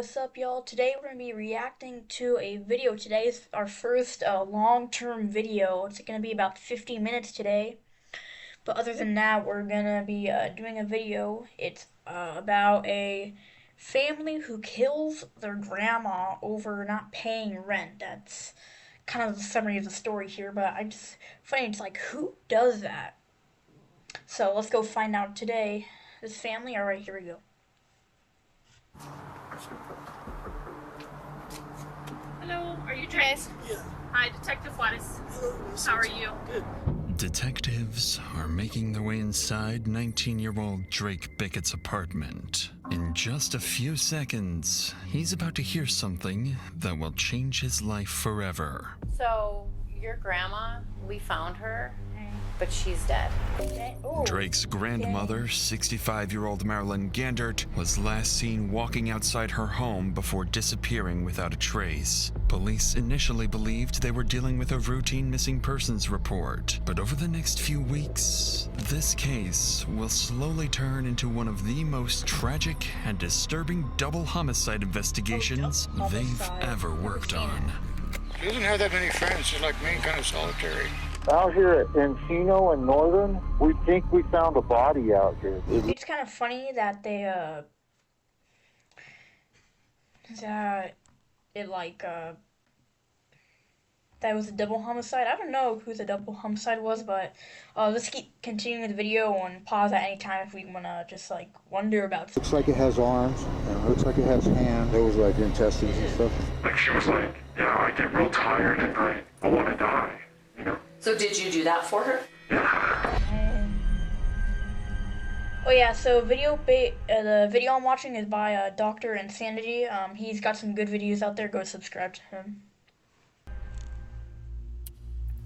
what's up, y'all? Today we're going to be reacting to a video. Today is our first long-term video. It's going to be about 50 minutes today. But other than that, we're going to be doing a video. It's about a family who kills their grandma over not paying rent. That's kind of the summary of the story here, but I just find it's like, who does that? So let's go find out today. This family, alright, here we go. Hello, are you Trace? Yeah. Hi, Detective Juarez. How are you? Good. Detectives are making their way inside 19-year-old Drake Bickett's apartment. In just a few seconds, he's about to hear something that will change his life forever. So, your grandma, we found her, but she's dead. Drake's grandmother, 65-year-old Marilyn Gandert, was last seen walking outside her home before disappearing without a trace. Police initially believed they were dealing with a routine missing persons report, but over the next few weeks, this case will slowly turn into one of the most tragic and disturbing double homicide investigations they've ever worked on. She doesn't have that many friends. She's like me, kind of solitary. Out here at Encino and Northern, we think we found a body out here. It's kind of funny that that was a double homicide. I don't know who the double homicide was, but let's keep continuing the video and pause at any time if we wanna just like wonder about something. Looks like it has arms, and it looks like it has hands. There was like intestines and stuff. Like she was like, I get real tired at night. I want to die, So did you do that for her? Oh yeah, so the video I'm watching is by Dr. Insanity. He's got some good videos out there. Go subscribe to him.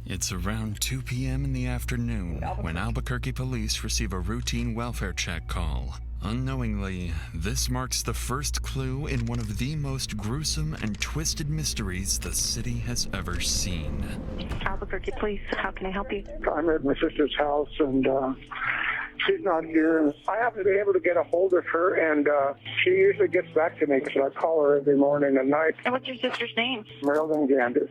It's around 2 p.m. in the afternoon when Albuquerque police receive a routine welfare check call. Unknowingly, this marks the first clue in one of the most gruesome and twisted mysteries the city has ever seen. Albuquerque Police, how can I help you? I'm at my sister's house, and she's not here. I haven't been able to get a hold of her, and she usually gets back to me because I call her every morning and night. And what's your sister's name? Marilyn Gandert.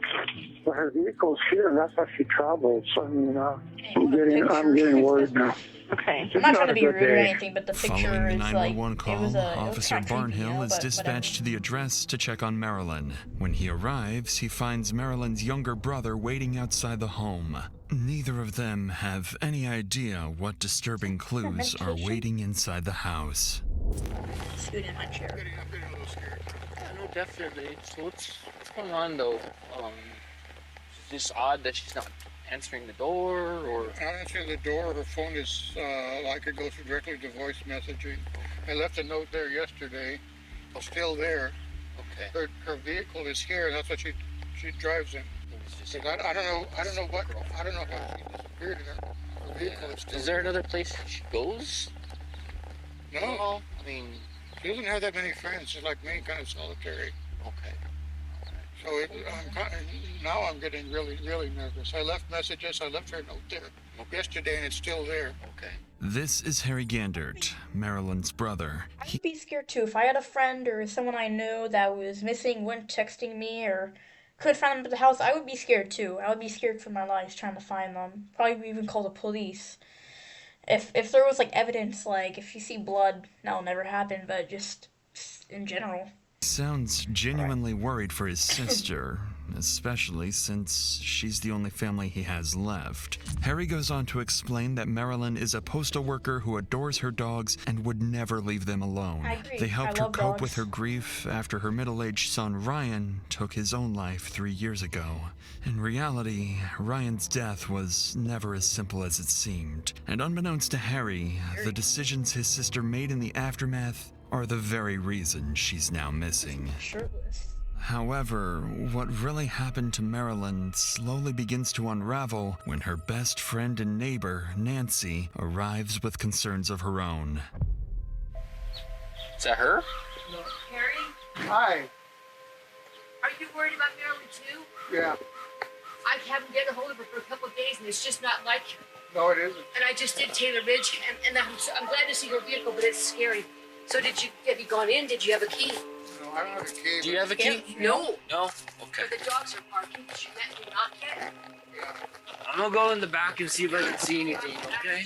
Well, her vehicle's here, and that's how she travels. I mean, I'm getting worried now. Okay. I'm not trying to be rude or anything, but the picture Following the is like 911 call, Officer Barnhill is dispatched to the address to check on Marilyn. When he arrives, he finds Marilyn's younger brother waiting outside the home. Neither of them have any idea what disturbing clues are waiting inside the house. Scoot in my chair. I'm getting a little scared. Yeah, no, definitely. So what's going on though? It's just odd that she's not answering the door, or Not answering the door. Her phone is like it goes directly to voice messaging. I left a note there yesterday. It's still there. okay. Her vehicle is here, and that's what she drives in. It's just- But I don't know how she disappeared. Her vehicle is still Is there another place she goes? No, Well, I mean, she doesn't have that many friends. She's like me, kind of solitary. okay. So now I'm getting really, really nervous. I left messages. I left her a note there yesterday, and it's still there. Okay. This is Harry Gandert, Marilyn's brother. I'd be scared too. If I had a friend or someone I knew that was missing, went texting me, or could find them at the house, I would be scared too. I would be scared for my life trying to find them. Probably even call the police. If there was like evidence, like if you see blood, that'll never happen, but just in general. Sounds genuinely worried for his sister, especially since she's the only family he has left. Harry goes on to explain that Marilyn is a postal worker who adores her dogs and would never leave them alone. I agree. They helped I her love cope dogs. with her grief after her middle-aged son Ryan took his own life 3 years ago. In reality, Ryan's death was never as simple as it seemed, and unbeknownst to Harry, the decisions his sister made in the aftermath are the very reason she's now missing. Shirtless. However, what really happened to Marilyn slowly begins to unravel when her best friend and neighbor, Nancy, arrives with concerns of her own. Is that her? Harry, Hi. are you worried about Marilyn too? Yeah. I haven't get a hold of her for a couple of days, and it's just not like her. No, it isn't. And I just did Taylor Ridge, and I'm glad to see her vehicle, but it's scary. So have you gone in? Did you have a key? No, I don't have a key. Do you have a key? No. No? Okay. But the dogs are barking. She let me not yet. I'm gonna go in the back and see if I can see anything, okay?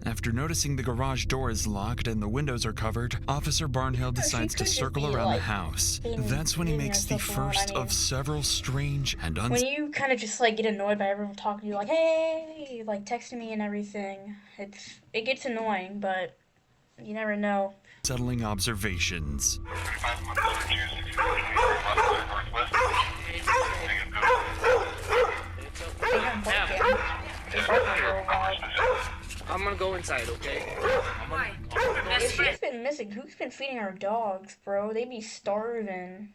After noticing the garage door is locked and the windows are covered, Officer Barnhill decides to could just circle be, around the like, house. being- That's when he being makes the herself alone. first I mean, of several strange and when you kind of just like get annoyed by everyone talking to you, like, hey, like texting me and everything, it gets annoying, but you never know. unsettling observations. I'm gonna go inside, okay? Why? If she's been missing, who's been feeding our dogs, bro? They be starving.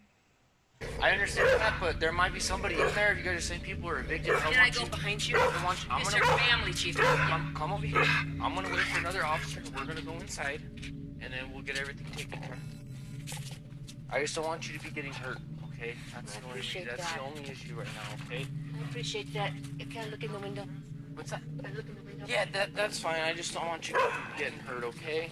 I understand that, but there might be somebody in there. If you guys are saying people are evicted, Can I go behind you? I'm It's gonna your family, Chief. come over here. I'm gonna wait for another officer. We're gonna go inside, and then we'll get everything taken care of. I just don't want you to be getting hurt, okay? That's the only appreciate that's that. the only issue right now, okay? I appreciate that. Can I look in the window? What's that? Can I look in the window? Yeah, that's fine. I just don't want you getting hurt, okay?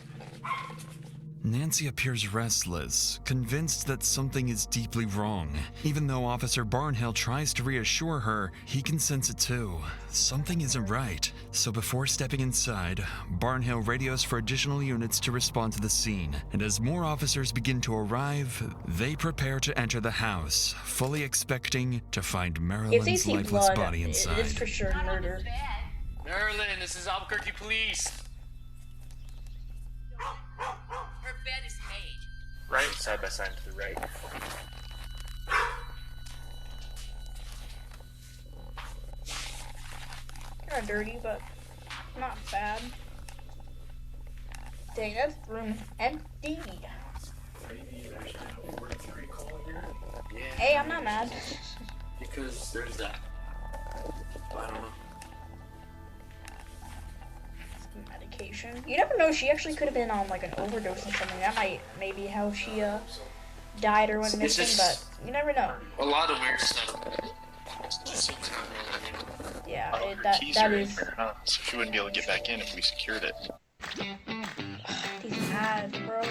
Nancy appears restless, convinced that something is deeply wrong. Even though Officer Barnhill tries to reassure her, he can sense it too. Something isn't right. So before stepping inside, Barnhill radios for additional units to respond to the scene. And as more officers begin to arrive, they prepare to enter the house, fully expecting to find If they Marilyn's see lifeless blood, body it's inside. for sure murder. Marilyn, this is Albuquerque Police. Her bed is made. Right, side by side to the right. Kind of dirty, but not bad. Dang, that room is empty. Hey, I'm not mad. Because there's that. I don't know. Medication. You never know. She actually could have been on like an overdose or something. That might maybe how she died or went It's missing, just- but you never know. A lot of weird stuff. Yeah, Her that keys that are in is. there, huh? So she wouldn't be able to get back in if we secured it. These ads, bro.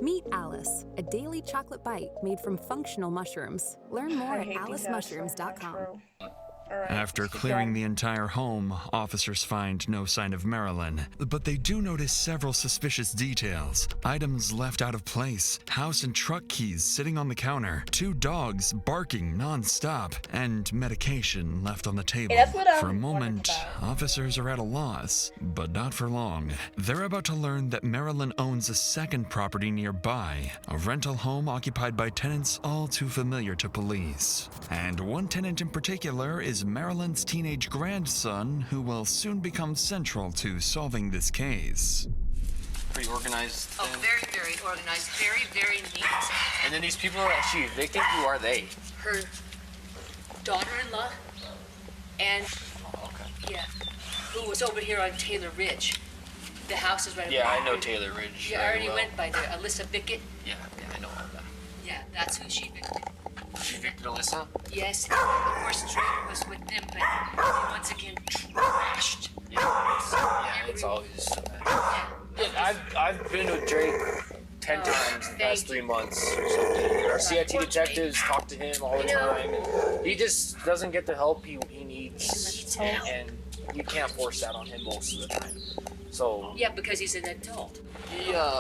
Meet Alice, a daily chocolate bite made from functional mushrooms. Learn more I at hate these ads so much, alicemushrooms.com. bro. Alright, After let's keep clearing going. the entire home, officers find no sign of Marilyn, but they do notice several suspicious details. Items left out of place, house and truck keys sitting on the counter, 2 dogs barking non-stop, and medication left on the table. Hey, that's what I'm For a wondering moment, about. officers are at a loss, but not for long. They're about to learn that Marilyn owns a second property nearby, a rental home occupied by tenants all too familiar to police. And one tenant in particular is Marilyn's teenage grandson, who will soon become central to solving this case. Pretty organized. Oh, very, very organized. Very, very neat. And then these people are actually evicted. Who are they? Her daughter-in-law and yeah, who was over here on Taylor Ridge. The house is right. Yeah, over I know there. Taylor Ridge. Yeah, I very already well. went by there. Alyssa Bickett. Yeah, I know all that. Yeah, that's who she evicted. She evicted Alyssa? Yes, of course Drake was with them, but he once again trashed. Yeah, it's always so bad. Yeah, I've been with Drake 10 times in the past 3 months or something. Our CIT detectives talk to him all the time. And he just doesn't get the help he needs. And you can't force that on him most of the time. So Yeah, because he's an adult.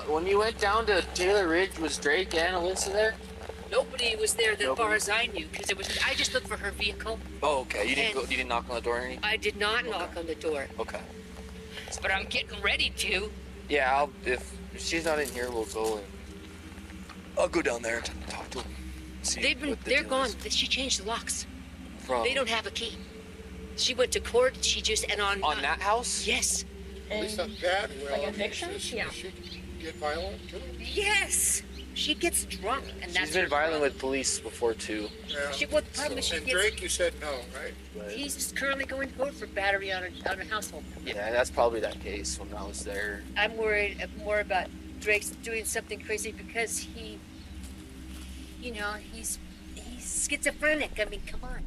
when you went down to Taylor Ridge, was Drake and Alyssa there? Nobody was there as Nobody? far as I knew, because I just looked for her vehicle. Oh, okay. You didn't And- go. You didn't knock on the door or anything. I did not knock on the door, Okay. but I'm getting ready to. Yeah, if she's not in here, we'll go and I'll go down there and talk to him. See what the They're deal gone. is. She changed the locks. From They don't have a key. She went to court. She just and on that house. Yes. At least not bad. Well, Like evictions? She get violent too. Yes. She gets drunk, and that's She's been her violent problem. with police before too. Yeah. What the problem is she And gets... Drake, you said no, right? He's just currently going to court for battery on a household. Yeah, that's probably that case when I was there. I'm worried more about Drake's doing something crazy because he's schizophrenic. I mean, come on.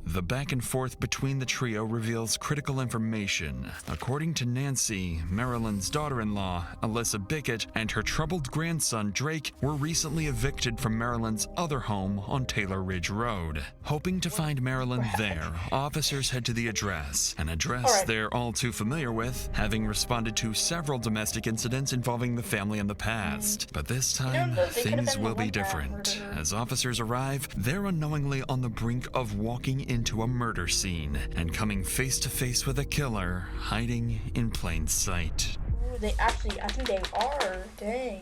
The back and forth between the trio reveals critical information. According to Nancy, Marilyn's daughter-in-law, Alyssa Bickett, and her troubled grandson, Drake, were recently evicted from Marilyn's other home on Taylor Ridge Road. Hoping to find Marilyn there, officers head to the address, an address they're all too familiar with, having responded to several domestic incidents involving the family in the past. But this time, things will be different. As officers arrive, they're unknowingly on the brink of walking into a murder scene and coming face to face with a killer hiding in plain sight. Ooh, they actually, I think they are. Dang.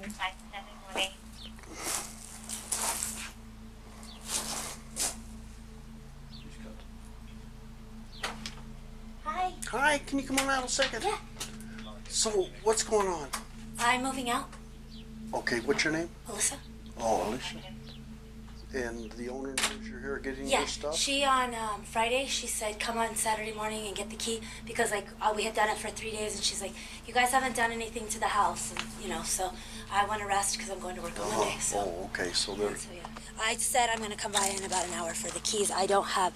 Hi. Hi, can you come on out a second? Yeah. So, what's going on? I'm moving out. Okay, what's your name? Alyssa. Oh, Alicia. And the owner knows you're here getting Yeah, your stuff? she on Friday, she said come on Saturday morning and get the key because we had done it for 3 days and she's like, you guys haven't done anything to the house, and so I want to rest because I'm going to work on Monday. So. Oh, okay, so there. So, yeah. I said I'm going to come by in about an hour for the keys. I don't have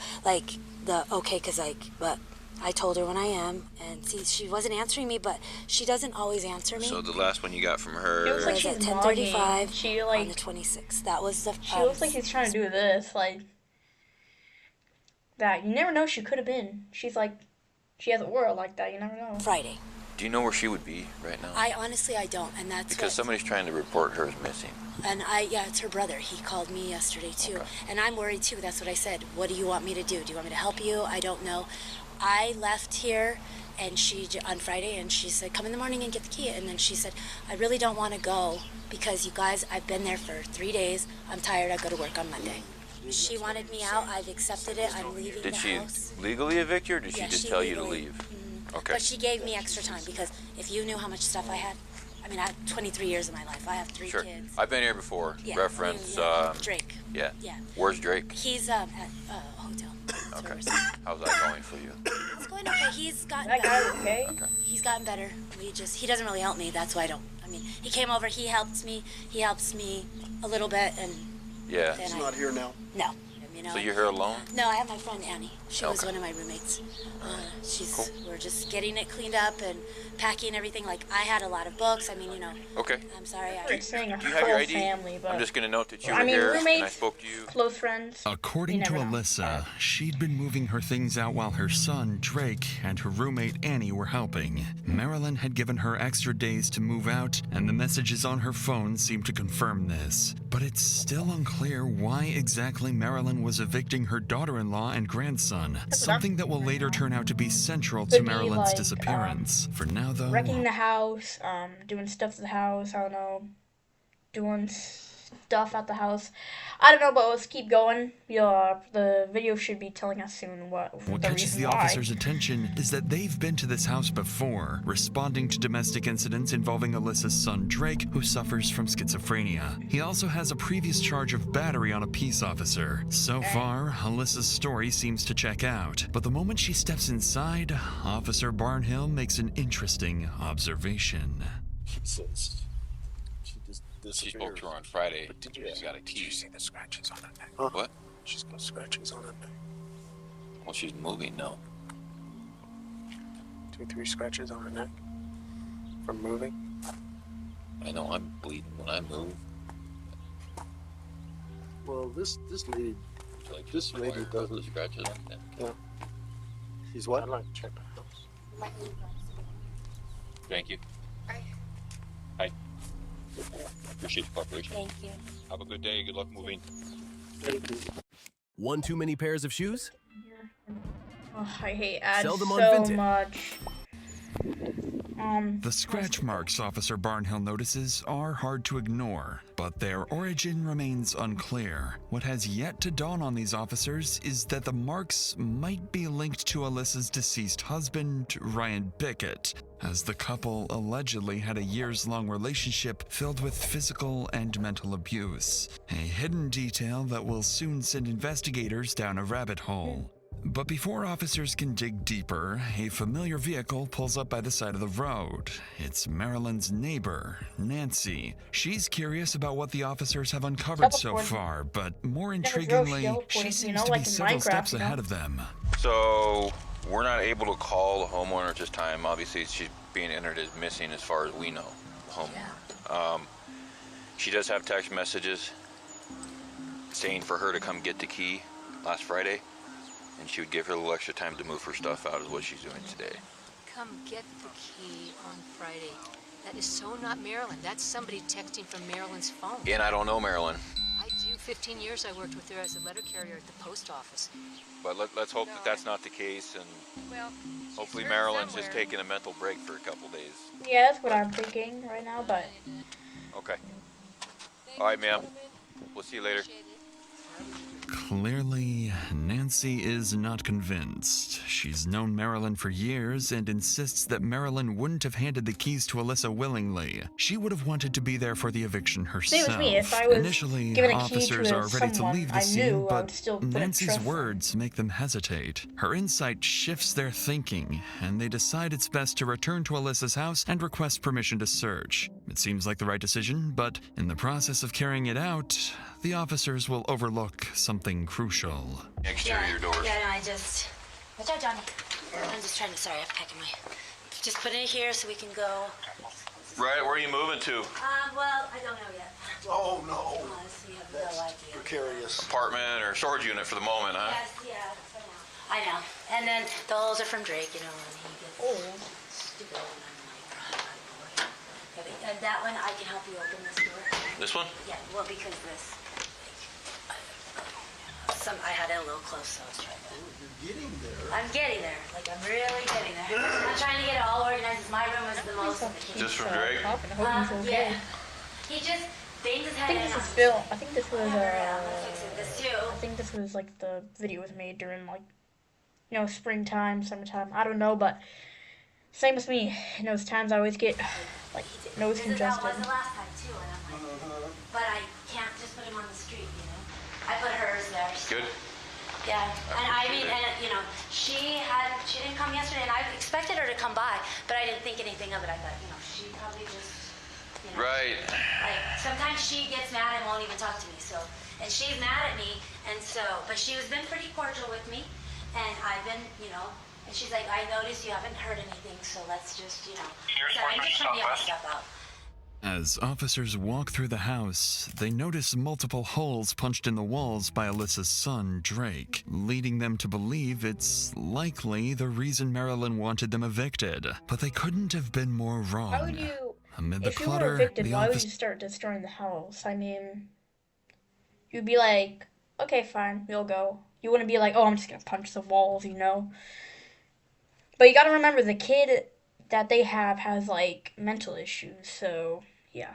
the okay but I told her when I am, and see, she wasn't answering me, but she doesn't always answer me. So the last one you got from her... It looks like was she's at 10:35 She on the 26th. That was the... She looks like she's trying to do this, that. You never know, she could have been. She's she has a aura like that, you never know. Friday. Do you know where she would be right now? I honestly, I don't, and that's because somebody's trying to report her as missing. And it's her brother. He called me yesterday, too. Okay. And I'm worried, too. That's what I said. What do you want me to do? Do you want me to help you? I don't know. I left here and on Friday, and she said, come in the morning and get the key. And then she said, I really don't want to go because you guys, I've been there for 3 days. I'm tired. I go to work on Monday. She wanted me out. I've accepted it. I'm leaving the house. Did she legally evict you, or did she just tell you to leave? Mm-hmm. Okay. But she gave me extra time because if you knew how much stuff I had, I mean, I have 23 years of my life. I have 3 kids. I've been here before. Yeah, Reference, Drake. Yeah. Yeah. Where's Drake? He's at a hotel. Okay. How's that going for you? It's going okay. He's gotten better. That guy okay? He's gotten better. He doesn't really help me. That's why I don't. I mean, he came over. He helps me. He helps me a little bit, and yeah. He's not here now. No. So you're here alone? No, I have my friend Annie. She was one of my roommates. We're just getting it cleaned up and packing everything. I had a lot of books. I mean, Okay. I'm sorry. Do you have your ID? Family, but I'm just going to note that you were here and I spoke to you. Close friends. According to Alyssa, she'd been moving her things out while her son, Drake, and her roommate, Annie, were helping. Marilyn had given her extra days to move out, and the messages on her phone seemed to confirm this. But it's still unclear why exactly Marilyn was evicting her daughter-in-law and grandson, something that will later turn out to be central to Marilyn's disappearance. For now, though... Wrecking the house, doing stuff to the house, I don't know, doing stuff at the house. I don't know, but let's keep going. The video should be telling us soon what catches the officer's attention is that they've been to this house before, responding to domestic incidents involving Alyssa's son Drake, who suffers from schizophrenia. He also has a previous charge of battery on a peace officer. So far, Alyssa's story seems to check out, but the moment she steps inside, Officer Barnhill makes an interesting observation. She says she spoke to her on Friday. But did you got a key. Did you see the scratches on her neck? Huh? What? She's got scratches on her neck. Well, she's moving now. 2 or 3 scratches on her neck from moving. I know I'm bleeding when I move. Well, this lady, this lady doesn't. Scratches on that. Yeah. She's what? I'd like to check the house. Thank you. Hi. Appreciate the cooperation. Thank you. Have a good day. Good luck moving. Thank you. One too many pairs of shoes? Oh, I hate ads Sell them on so Vinted. much. The scratch marks Officer Barnhill notices are hard to ignore, but their origin remains unclear. What has yet to dawn on these officers is that the marks might be linked to Alyssa's deceased husband, Ryan Bickett, as the couple allegedly had a years-long relationship filled with physical and mental abuse, a hidden detail that will soon send investigators down a rabbit hole. But before officers can dig deeper, a familiar vehicle pulls up by the side of the road. It's Marilyn's neighbor, Nancy. She's curious about what the officers have uncovered so far, but more intriguingly, she seems to be several steps ahead of them. So, we're not able to call the homeowner at this time. Obviously, she's being entered as missing as far as we know, the homeowner. She does have text messages saying for her to come get the key last Friday, and she would give her a little extra time to move her stuff out, is what she's doing today. Come get the key on Friday. That is so not Marilyn. That's somebody texting from Marilyn's phone. And I don't know Marilyn. I do. 15 years I worked with her as a letter carrier at the post office. But let's hope that that's not the case, and well, hopefully Marilyn's just taking a mental break for a couple days. Yeah, that's what I'm thinking right now, but... Okay. All right, ma'am. We'll see you later. Clearly, Nancy is not convinced. She's known Marilyn for years and insists that Marilyn wouldn't have handed the keys to Alyssa willingly. She would have wanted to be there for the eviction herself. Same as me. If I was Initially, given a key officers to are ready to someone leave the I scene, knew, I would but still put Nancy's trust words make them hesitate. Her insight shifts their thinking, and they decide it's best to return to Alyssa's house and request permission to search. It seems like the right decision, but in the process of carrying it out, the officers will overlook something crucial. Exterior doors. Yeah, no, I just... Watch out, Johnny. I'm just trying to... Sorry, I'm packing my... Just put it here so we can go. Right, where are you moving to? Well, I don't know yet. Oh, no. Honestly, I have no idea. Precarious. Apartment or storage unit for the moment, huh? Yes, yeah, for now. I know. And then the holes are from Drake, you know, when he gets stupid. And I'm like, oh, boy. And that one, I can help you open this door. This one? Yeah, well, because this... I had it a little close, so I was trying to... You're getting there. I'm getting there. Like, I'm really getting there. I'm trying to get it all organized. My room was the most of the kitchen. Just from Drake? Yeah. He just bangs his head in. I think this was This too. I think this was like the video was made during like, you know, springtime, summertime. I don't know, but same as me. In those times I always get like nose congested. That was the last time too, and I'm like, but I can't just put him on the street, you know. I put hers there. So. Good. Yeah, and I mean, and you know, she didn't come yesterday, and I expected her to come by, but I didn't think anything of it. I thought, you know, she probably just, you know. Right. Like, sometimes she gets mad and won't even talk to me, so, and she's mad at me, and so, but she has been pretty cordial with me, and I've been, you know, and she's like, I noticed you haven't heard anything, so let's just, you know, so I'm just putting the other stuff out. As officers walk through the house, they notice multiple holes punched in the walls by Alyssa's son, Drake, leading them to believe it's likely the reason Marilyn wanted them evicted. But they couldn't have been more wrong. Why would you, Amid the if you clutter, were evicted, the why would you start destroying the house? I mean, you'd be like, okay, fine, we'll go. You wouldn't be like, oh, I'm just gonna punch the walls, you know? But you gotta remember, the kid that they have has, like, mental issues, so, yeah.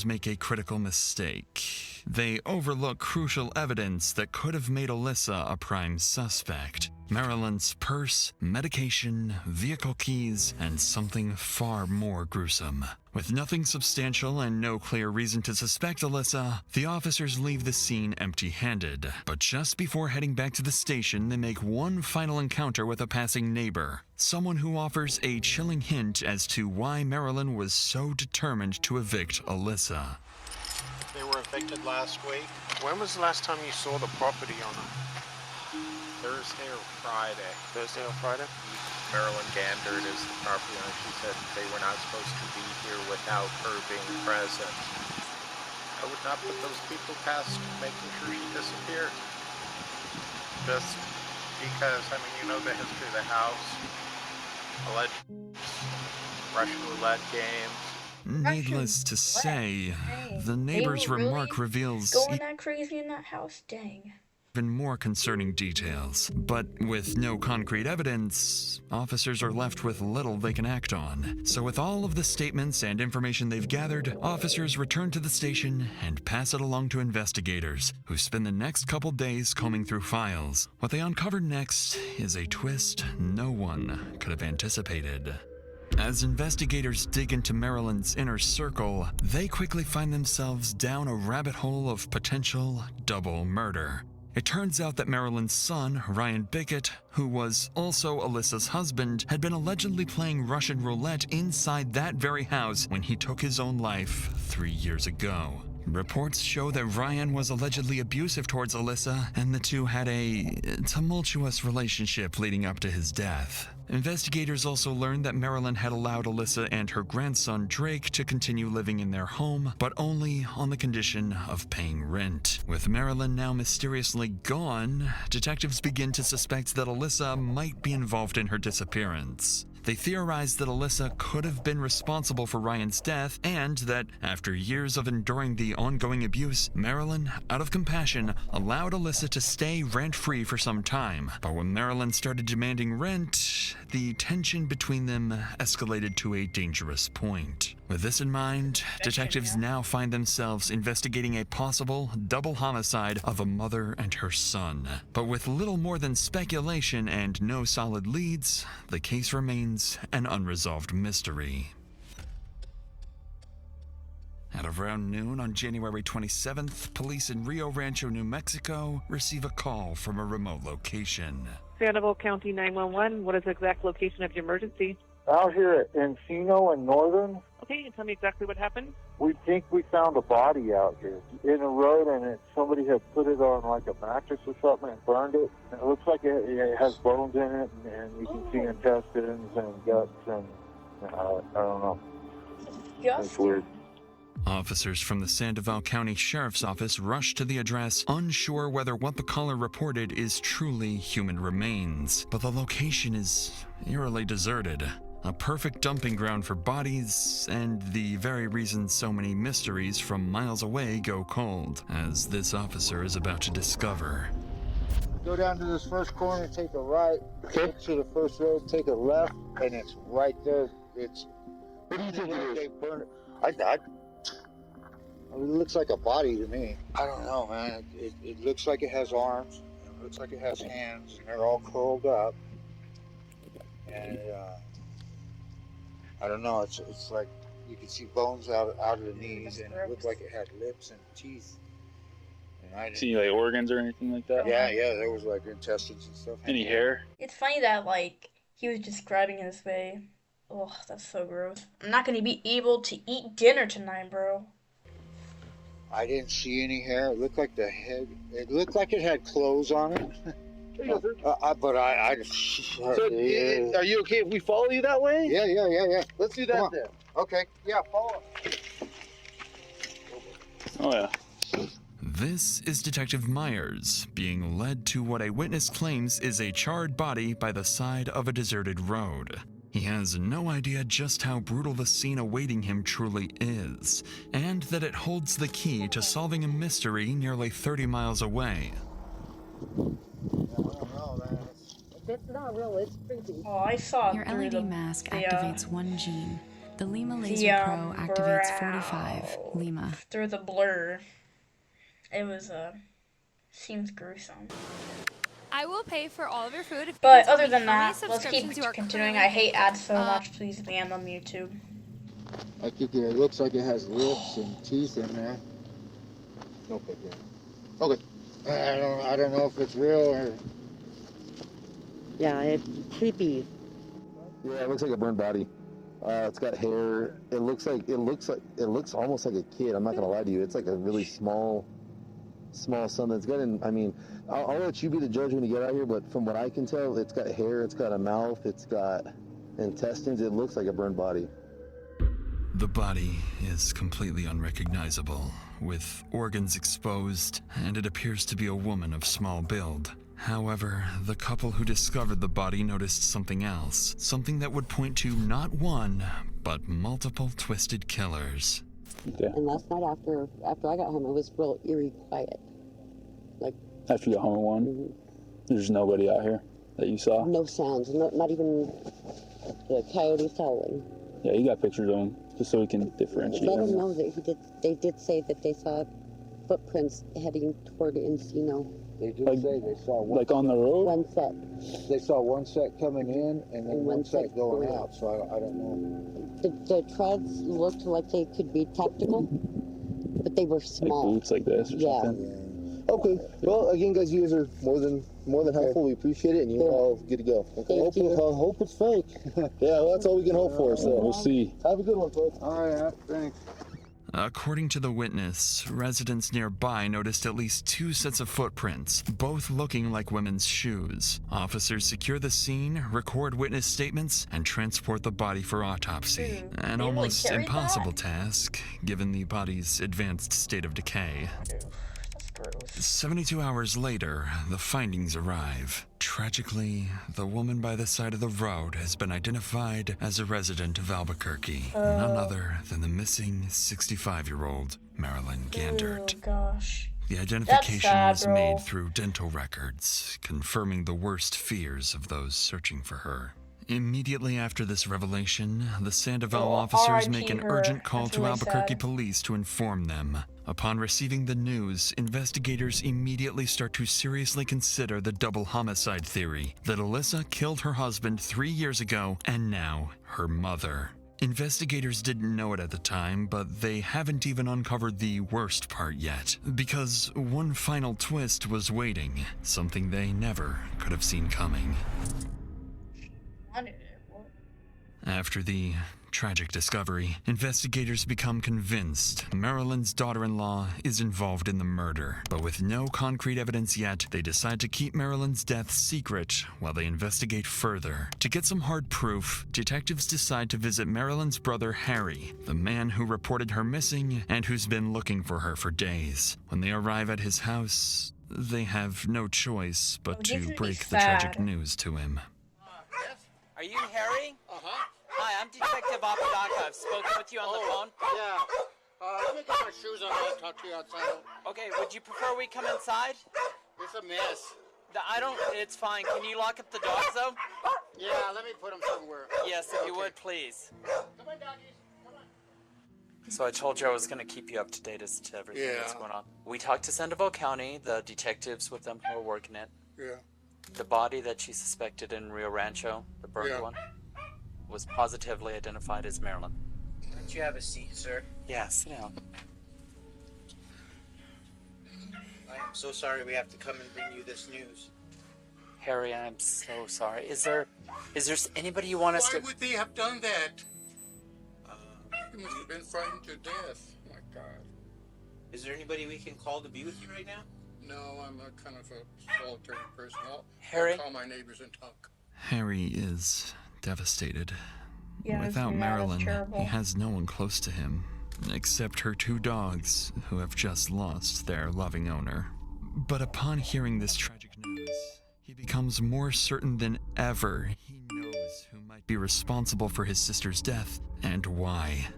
Make a critical mistake. They overlook crucial evidence that could have made Alyssa a prime suspect. Marilyn's purse, medication, vehicle keys, and something far more gruesome. With nothing substantial and no clear reason to suspect Alyssa, the officers leave the scene empty-handed. But just before heading back to the station, they make one final encounter with a passing neighbor. Someone who offers a chilling hint as to why Marilyn was so determined to evict Alyssa. They were evicted last week. When was the last time you saw the property owner? Thursday or Friday. Thursday or Friday? Marilyn Gandert is the property owner. She said they were not supposed to be here without her being present. I would not put those people past making sure she disappeared. Just because, I mean, you know the history of the house. Alleged Russian roulette games. Needless to say, the neighbor's remark reveals going that crazy in that house? Dang. even more concerning details. But with no concrete evidence, officers are left with little they can act on. So with all of the statements and information they've gathered, officers return to the station and pass it along to investigators, who spend the next couple days combing through files. What they uncover next is a twist no one could have anticipated. As investigators dig into Marilyn's inner circle, they quickly find themselves down a rabbit hole of potential double murder. It turns out that Marilyn's son, Ryan Bickett, who was also Alyssa's husband, had been allegedly playing Russian roulette inside that very house when he took his own life 3 years ago. Reports show that Ryan was allegedly abusive towards Alyssa, and the two had a tumultuous relationship leading up to his death. Investigators also learned that Marilyn had allowed Alyssa and her grandson Drake to continue living in their home, but only on the condition of paying rent. With Marilyn now mysteriously gone, detectives begin to suspect that Alyssa might be involved in her disappearance. They theorized that Alyssa could have been responsible for Ryan's death, and that, after years of enduring the ongoing abuse, Marilyn, out of compassion, allowed Alyssa to stay rent-free for some time. But when Marilyn started demanding rent, the tension between them escalated to a dangerous point. With this in mind, detectives now find themselves investigating a possible double homicide of a mother and her son. But with little more than speculation and no solid leads, the case remains an unresolved mystery. At around noon on January 27th, police in Rio Rancho, New Mexico, receive a call from a remote location. Sandoval County 911, what is the exact location of your emergency? Out here at Encino and Northern, Okay, and tell me exactly what happened. we think we found a body out here in a road, and somebody had put it on like a mattress or something and burned it. And it looks like it has bones in it, and you can see intestines and guts, and I don't know. It's weird. Officers from the Sandoval County Sheriff's Office rush to the address, unsure whether what the caller reported is truly human remains. But the location is eerily deserted. A perfect dumping ground for bodies, and the very reason so many mysteries from miles away go cold, as this officer is about to discover. Go down to this first corner, take a right, take to the first road, take a left, and it's right there. It's. What do you think it is? They burned it. It looks like a body to me. I don't know, man. It looks like it has arms. It looks like it has hands, and they're all curled up. And I don't know. It's like you can see bones out of the knees, and it looked like it had lips and teeth. And I didn't see like organs or anything like that? Yeah, there was like intestines and stuff. Any hair? It's funny that like he was describing it this way. Ugh, that's so gross. I'm not gonna be able to eat dinner tonight, bro. I didn't see any hair. It looked like the head. It looked like it had clothes on it. But I. So, are you okay if we follow you that way? Yeah. Let's do that then. Okay. Yeah, follow. Oh yeah. This is Detective Myers, being led to what a witness claims is a charred body by the side of a deserted road. He has no idea just how brutal the scene awaiting him truly is, and that it holds the key to solving a mystery nearly 30 miles away. It's not real, it's creepy. Oh, I saw Your through LED mask activates one gene. The Lima Laser Pro activates 45 Lima. Through the blur. It was, seems gruesome. I will pay for all of your food. If But you other tell than me how many that, let's keep subscriptions you are continuing. I hate ads so much. Please ban them, YouTube. I think it looks like it has lips and teeth in there. No big deal. Okay. I don't know if it's real or. Yeah, it's creepy. Yeah, it looks like a burned body. It's got hair. It looks almost like a kid. I'm not gonna lie to you. It's like a really small son that's got. I'll let you be the judge when you get out here. But from what I can tell, it's got hair. It's got a mouth. It's got intestines. It looks like a burned body. The body is completely unrecognizable, with organs exposed, and it appears to be a woman of small build. However, the couple who discovered the body noticed something else, something that would point to not one, but multiple twisted killers. And last night after I got home, it was real eerie quiet. Like After you got home at 1? There's nobody out here that you saw? No sounds, not even the coyotes howling. Yeah, you got pictures of them, just so we can differentiate Let them. them know that they did say that they saw footprints heading toward Encino. They did say they saw one. Like on the road? One set. They saw one set coming in and then one set going out, so I don't know. The treads looked like they could be tactical, but they were small. Like boots like this or Yeah. something? Okay. Well, again, guys, you guys are more than helpful. We appreciate it, and you're all good to go. Okay. Hope it's fake. Yeah, well, that's all we can hope for. So we'll see. Have a good one, folks. All right, thanks. According to the witness, residents nearby noticed at least 2 sets of footprints, both looking like women's shoes. Officers secure the scene, record witness statements, and transport the body for autopsy. An almost impossible task, given the body's advanced state of decay. 72 hours later, the findings arrive. Tragically, the woman by the side of the road has been identified as a resident of Albuquerque, none other than the missing 65-year-old Marilyn Gandert. Oh, gosh. The identification That's sad, was made bro. through dental records, confirming the worst fears of those searching for her. Immediately after this revelation, the Sandoval officers make an urgent call to Albuquerque police to inform them. Upon receiving the news, investigators immediately start to seriously consider the double homicide theory that Alyssa killed her husband 3 years ago and now her mother. Investigators didn't know it at the time, but they haven't even uncovered the worst part yet, because one final twist was waiting, something they never could have seen coming. After the tragic discovery, investigators become convinced Marilyn's daughter-in-law is involved in the murder. But with no concrete evidence yet, they decide to keep Marilyn's death secret while they investigate further. To get some hard proof, detectives decide to visit Marilyn's brother Harry, the man who reported her missing and who's been looking for her for days. When they arrive at his house, they have no choice but to break the tragic news to him. Are you Harry? Uh-huh. Hi, I'm Detective Apodaca. I've spoken with you on the phone. Yeah. Let me get my shoes on. I'll talk to you outside. Okay, would you prefer we come inside? It's a mess. It's fine. Can you lock up the dogs, though? Yeah, let me put them somewhere. Yes, if you would, please. Come on, doggies. So I told you I was going to keep you up to date as to everything that's going on. We talked to Sandoval County, the detectives with them who are working it. Yeah. The body that she suspected in Rio Rancho, the burned one, was positively identified as Marilyn. Don't you have a seat, sir? Yeah, sit down. I'm so sorry we have to come and bring you this news. Harry, I'm so sorry. Is there anybody you want us to... Why would they have done that? They must have been frightened to death. Oh my God. Is there anybody we can call to be with you right now? No, I'm a kind of a solitary person. Harry? I'll call my neighbors and talk. Harry is devastated. Yeah, Without Marilyn, terrible. he has no one close to him, except her 2 dogs, who have just lost their loving owner. But upon hearing this tragic news, he becomes more certain than ever he knows who might be responsible for his sister's death and why.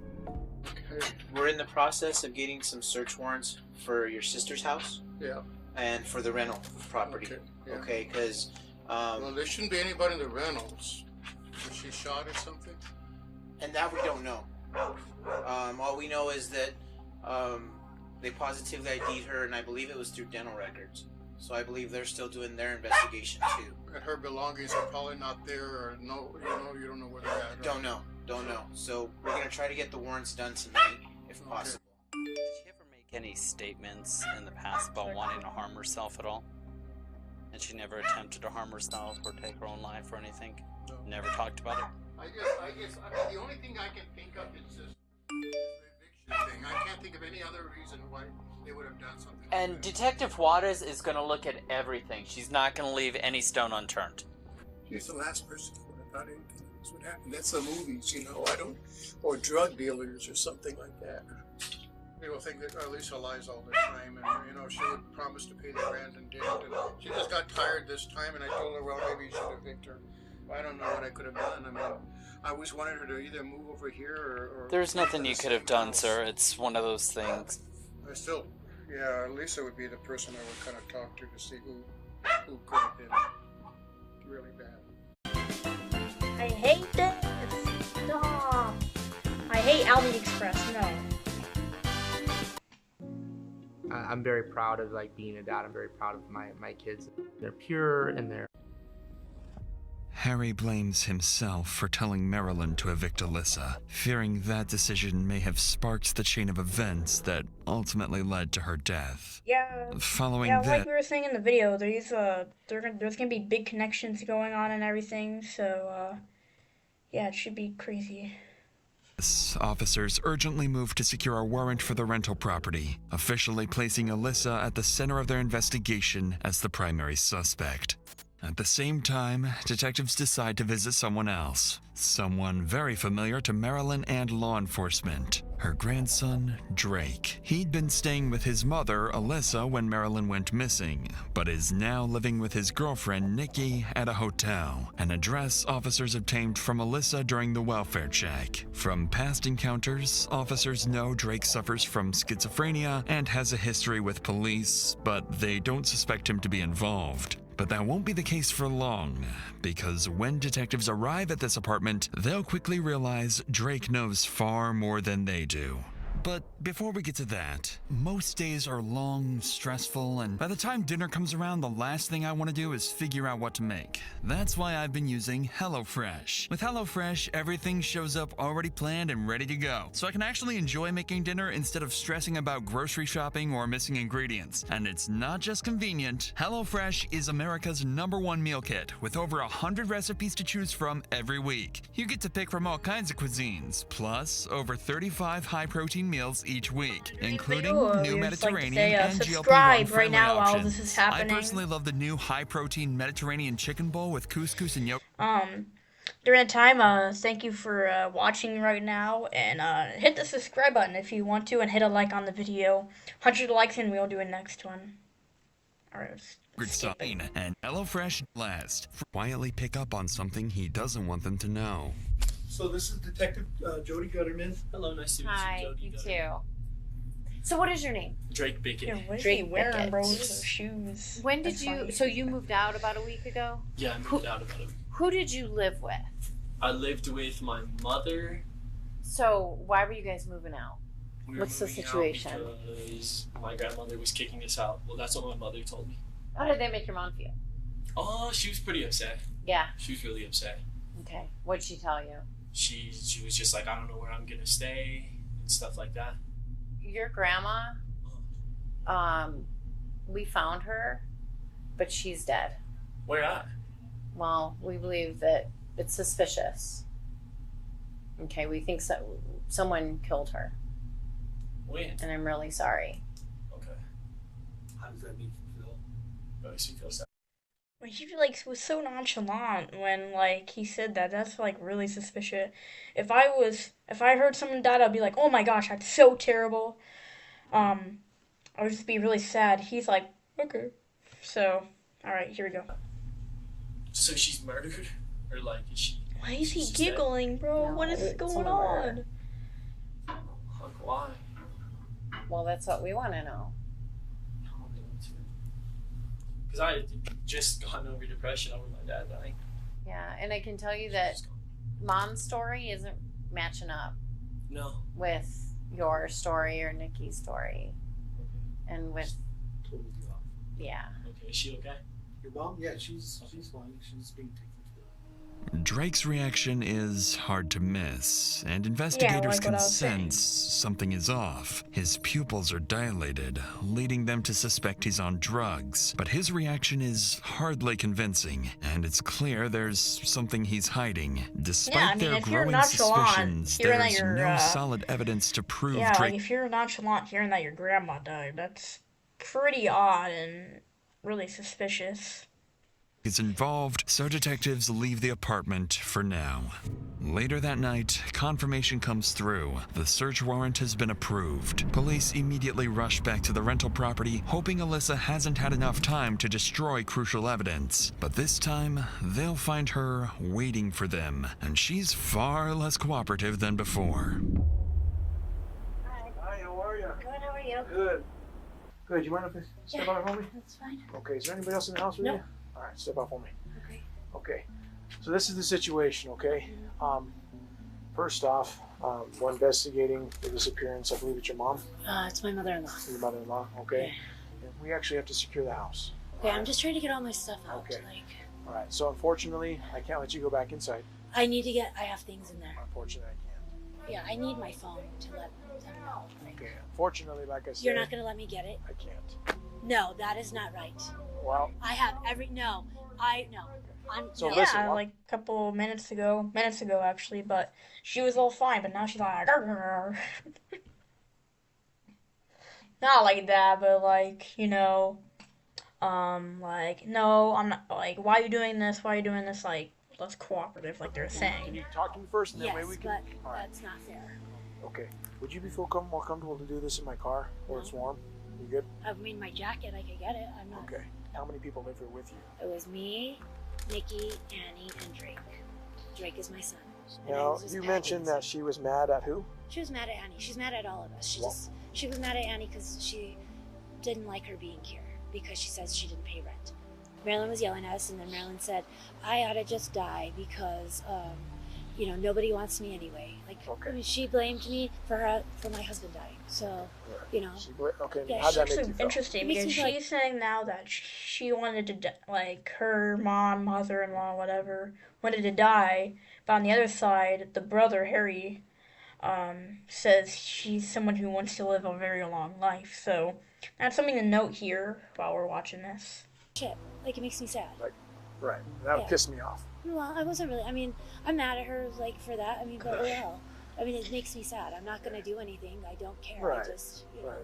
We're in the process of getting some search warrants for your sister's house. Yeah. And for the rental property. Okay, because... well, there shouldn't be anybody in the rentals. Was she shot or something? And that we don't know. All we know is that they positively ID'd her, and I believe it was through dental records. So I believe they're still doing their investigation too. And her belongings are probably not there, or no, you don't know where they're at. Right? Don't know. So we're gonna try to get the warrants done tonight, if possible. Did she ever make any statements in the past about wanting to harm herself at all? And she never attempted to harm herself or take her own life or anything? No. Never talked about it? I guess, the only thing I can think of is this eviction thing. I can't think of any other reason why they would have done something And like that. Detective Juarez is going to look at everything. She's not going to leave any stone unturned. She's the last person who would have thought anything like this would happen. That's the movies, or drug dealers or something like that. People think that Alicia lies all the time, and she would promise to pay the rent and didn't. And she just got tired this time, and I told her, well, maybe you should evict her. I don't know what I could have done. I mean, I always wanted her to either move over here or There's nothing you could have done, sir. It's one of those things. I still, Yeah, Lisa would be the person I would kind of talk to see who could have been really bad. I hate this. Stop. I hate AliExpress. No. I'm very proud of being a dad. I'm very proud of my kids. They're pure and they're. Harry blames himself for telling Marilyn to evict Alyssa, fearing that decision may have sparked the chain of events that ultimately led to her death. Yeah. Following yeah, that, like we were saying in the video, there's gonna be big connections going on and everything. So yeah, it should be crazy. Officers urgently moved to secure a warrant for the rental property, officially placing Alyssa at the center of their investigation as the primary suspect. At the same time, detectives decide to visit someone else. Someone very familiar to Marilyn and law enforcement. Her grandson, Drake. He'd been staying with his mother, Alyssa, when Marilyn went missing, but is now living with his girlfriend, Nikki, at a hotel. An address officers obtained from Alyssa during the welfare check. From past encounters, officers know Drake suffers from schizophrenia and has a history with police, but they don't suspect him to be involved. But that won't be the case for long, because when detectives arrive at this apartment, they'll quickly realize Drake knows far more than they do. But before we get to that, most days are long, stressful, and by the time dinner comes around, the last thing I want to do is figure out what to make. That's why I've been using HelloFresh. With HelloFresh, everything shows up already planned and ready to go, so I can actually enjoy making dinner instead of stressing about grocery shopping or missing ingredients. And it's not just convenient. HelloFresh is America's #1 meal kit, with over 100 recipes to choose from every week. You get to pick from all kinds of cuisines, plus over 35 high-protein meals each week, including new Mediterranean and subscribe GLP-1 right now while options. this is happening. I personally love the new high-protein Mediterranean chicken bowl with couscous and yolk. During the time, thank you for watching right now, and hit the subscribe button if you want to, and hit a like on the video. 100 likes and we'll do a next one. Alright, And HelloFresh last. Quietly pick up on something he doesn't want them to know. So this is Detective Jody Gutterman. Hello, nice to meet you. Hi, Jody you Gutterman. too. So what is your name? Drake Bickett. Yeah, what is Drake he wearing, Bickett. bro? Those are shoes. When did That's you? funny. So you moved out about a week ago. Yeah, I moved out about it. Who did you live with? I lived with my mother. So why were you guys moving out? We were What's the moving out situation? Because my grandmother was kicking us out. Well, that's what my mother told me. How did that make your mom feel? Oh, she was pretty upset. Yeah. She was really upset. Okay. What'd she tell you? She was just like, I don't know where I'm gonna stay and stuff like that. Your grandma, we found her, but she's dead. Where at? Well, we believe that it's suspicious. Okay, we think someone killed her. When? And I'm really sorry. Okay. How does that make you feel? That makes me feel sad. When he was so nonchalant when he said that. That's really suspicious. If I heard someone died, I'd be like, oh my gosh, that's so terrible. I would just be really sad. He's like, okay. So, all right, here we go. So she's murdered, or is she? Why is he giggling, bro? No, what is it's going a murder. on? Why? Well, that's what we want to know. Because I had just gotten over depression over my dad dying. Yeah, and I can tell you that Mom's story isn't matching up No. with your story or Nikki's story. And with, Totally off. yeah. Okay, is she okay? Your mom? Yeah, she's fine. She's being taken Drake's reaction is hard to miss, and investigators like can what I was saying. sense something is off. His pupils are dilated, leading them to suspect he's on drugs. But his reaction is hardly convincing, and it's clear there's something he's hiding. Despite their if you're growing nonchalant, suspicions, hearing that there's you're, no solid evidence to prove Yeah, Drake if you're nonchalant hearing that your grandma died, that's pretty odd and really suspicious. is involved, so detectives leave the apartment for now. Later that night, confirmation comes through. The search warrant has been approved. Police immediately rush back to the rental property, hoping Alyssa hasn't had enough time to destroy crucial evidence. But this time, they'll find her waiting for them, and she's far less cooperative than before. Hi, how are you? Good, how are you? Good. Good. You mind if I step out for me? That's fine. Okay. Is there anybody else in the house with No. you? All right. Step out for me. Okay. Okay. So this is the situation. Okay. First off, we're investigating the disappearance. I believe it's your mom. It's my mother-in-law. Your mother-in-law. Okay. And we actually have to secure the house. Okay, I'm just trying to get all my stuff out. Okay. Like, All right. So unfortunately, I can't let you go back inside. I have things in there. Unfortunately, I can't. Yeah, I need my phone to let them know. Okay. Unfortunately, like I said, You're not gonna let me get it? I can't. No, that is not right. Well, I have no. I'm So no. listen, Yeah, like a couple minutes ago actually, but she was all fine, but now she's like, not like that, but like, you know, like, no, I'm not, like, why are you doing this? Why are you doing this? Like, less cooperative, like they're Can saying. you talk to me first, and then Yes, maybe we can. but All right. that's not fair. Okay. Would you be more comfortable to do this in my car, where it's warm? You good? I mean, my jacket, I could get it. I'm not. Okay. How many people live here with you? It was me, Nikki, Annie, and Drake. Drake is my son. And Now, Annie's you his mentioned cousin. that she was mad at who? She was mad at Annie. She's mad at all of us. She was mad at Annie because she didn't like her being here because she says she didn't pay rent. Marilyn was yelling at us, and then Marilyn said, "I ought to just die because, you know, nobody wants me anyway." Like, I mean, she blamed me for my husband dying. So, you know. Okay. Yeah, How'd that Actually, make you feel? interesting It makes because me feel she's saying now that she wanted to, like, her mom, mother-in-law, whatever, wanted to die, but on the other side, the brother, Harry, says she's someone who wants to live a very long life. So that's something to note here while we're watching this. Shit. Like, it makes me sad. Like, right. That Yeah. pissed me off. Well, I wasn't really. I mean, I'm mad at her, like, for that. I mean, but well, I mean, it makes me sad. I'm not gonna do anything. I don't care. Right. I just, you know. Right.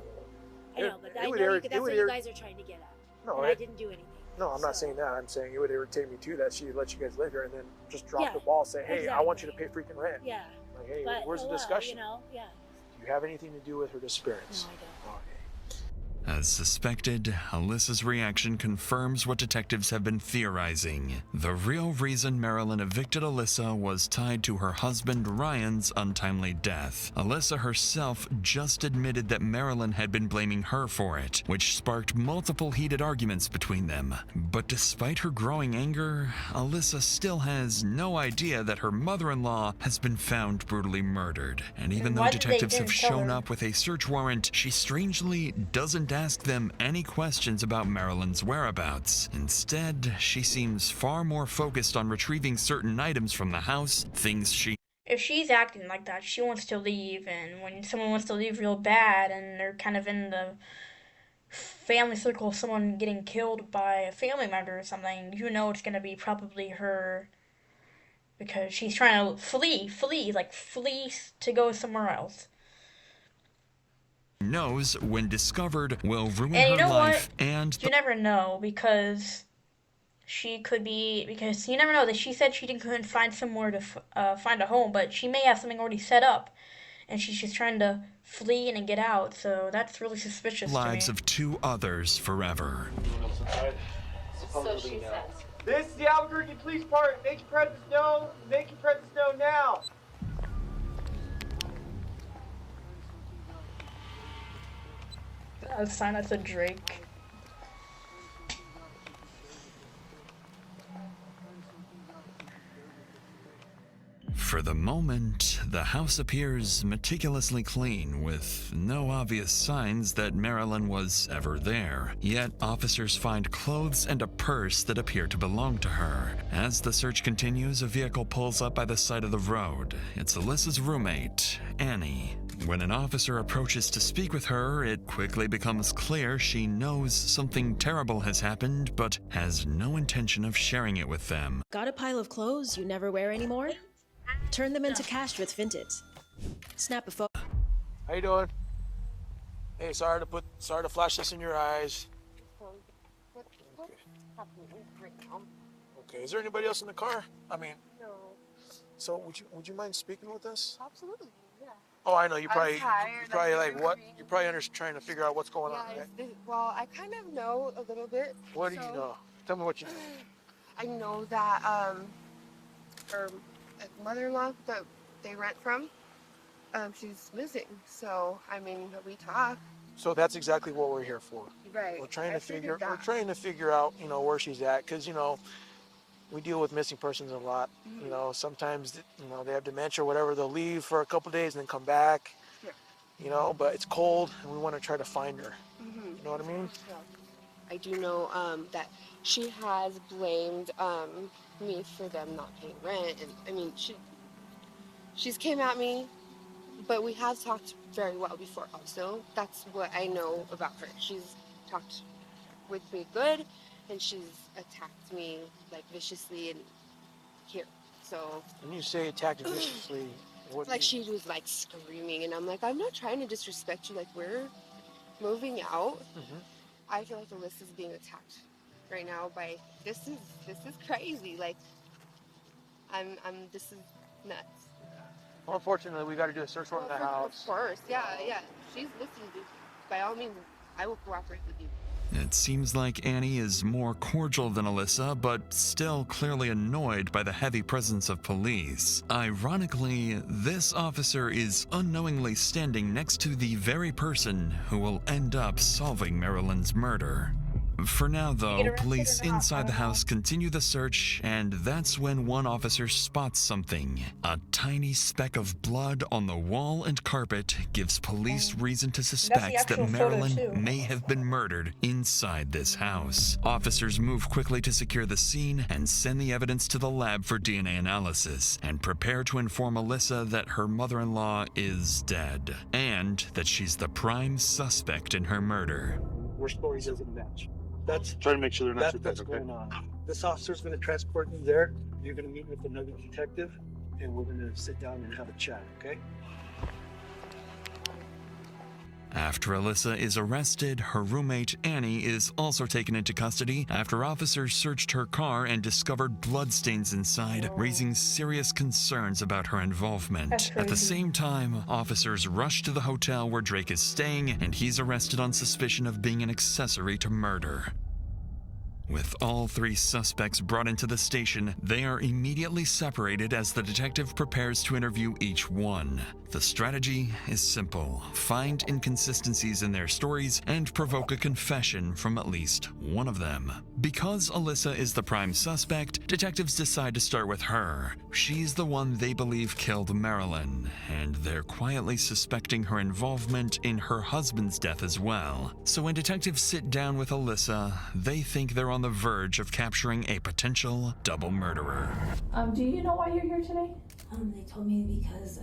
I know, but I would know irrit- that's it what would you irrit- guys are trying to get at. No, and I it- didn't do anything. No, I'm not saying that. I'm saying it would irritate me too that she let you guys live here and then just drop Yeah, the ball and say, "Hey, I want you to pay freaking rent." Yeah. Like, hey, But, where's oh the well, discussion? You know, yeah. Do you have anything to do with her disappearance? No, I don't. As suspected, Alyssa's reaction confirms what detectives have been theorizing. The real reason Marilyn evicted Alyssa was tied to her husband Ryan's untimely death. Alyssa herself just admitted that Marilyn had been blaming her for it, which sparked multiple heated arguments between them. But despite her growing anger, Alyssa still has no idea that her mother-in-law has been found brutally murdered. And even And though why did they detectives didn't have tell shown her? up with a search warrant, she strangely doesn't ask them any questions about Marilyn's whereabouts. Instead, she seems far more focused on retrieving certain items from the house, things she If she's acting like that, she wants to leave, and when someone wants to leave real bad and they're kind of in the family circle of someone getting killed by a family member or something, you know it's going to be probably her because she's trying to flee to go somewhere else. knows, when discovered, will ruin And you her know life what? and You never know because she could be, because you never know that she said she couldn't find somewhere to find a home, but she may have something already set up and she's just trying to flee and get out, so that's really suspicious lives to me. of two others forever. So she says. This is the Albuquerque Police Department. Make your presence known. Make your presence known now. A sign that said Drake. For the moment, the house appears meticulously clean, with no obvious signs that Marilyn was ever there. Yet, officers find clothes and a purse that appear to belong to her. As the search continues, a vehicle pulls up by the side of the road. It's Alyssa's roommate, Annie. When an officer approaches to speak with her, it quickly becomes clear she knows something terrible has happened, but has no intention of sharing it with them. Got a pile of clothes you never wear anymore? Turn them into cash with Vinted. Snap a photo. How you doing? Hey, sorry to flash this in your eyes. Okay, is there anybody else in the car? I mean, No. so would you mind speaking with us? Absolutely, yeah. Oh, I know you I'm probably tired, like what you probably trying to figure out what's going on. Yeah, Right? well, I kind of know a little bit. What do you know? Tell me what you know. I know that her mother-in-law that they rent from, she's missing. So I mean, we talk. So that's exactly what we're here for. Right. We're trying I to figured figure. We're that. trying to figure out, where she's at, because we deal with missing persons a lot. Sometimes they have dementia or whatever. They'll leave for a couple days and then come back. Yeah. But it's cold and we want to try to find her. Mm-hmm. You know what I mean? Yeah. I do know that she has blamed me for them not paying rent, and I mean she's came at me, but we have talked very well before. Also, that's what I know about her. She's talked with me good, and she's attacked me like viciously and here. So when you say attacked viciously, what? Like she was like screaming, and I'm like, I'm not trying to disrespect you. Like we're moving out. Mm-hmm. I feel like Alyssa's being attacked right now by this is crazy. Like this is nuts. Well, unfortunately, we got to do a search warrant in the house. Of course, yeah. She's listening to. By all means, I will cooperate with you. It seems like Annie is more cordial than Alyssa, but still clearly annoyed by the heavy presence of police. Ironically, this officer is unknowingly standing next to the very person who will end up solving Marilyn's murder. For now, though, police inside the house continue the search, and that's when one officer spots something. A tiny speck of blood on the wall and carpet gives police reason to suspect that Marilyn may have been murdered inside this house. Officers move quickly to secure the scene and send the evidence to the lab for DNA analysis, and prepare to inform Alyssa that her mother-in-law is dead, and that she's the prime suspect in her murder. Your story doesn't match. That's Trying to make sure they're not what's going on. This officer's going to transport you there. You're going to meet with another detective, and we're going to sit down and have a chat, okay? After Alyssa is arrested, her roommate Annie is also taken into custody after officers searched her car and discovered bloodstains inside, raising serious concerns about her involvement. At the same time, officers rush to the hotel where Drake is staying, and he's arrested on suspicion of being an accessory to murder. With all three suspects brought into the station, they are immediately separated as the detective prepares to interview each one. The strategy is simple: find inconsistencies in their stories and provoke a confession from at least one of them. Because Alyssa is the prime suspect, detectives decide to start with her. She's the one they believe killed Marilyn, and they're quietly suspecting her involvement in her husband's death as well. So when detectives sit down with Alyssa, they think they're on the verge of capturing a potential double murderer. Do you know why you're here today? They told me because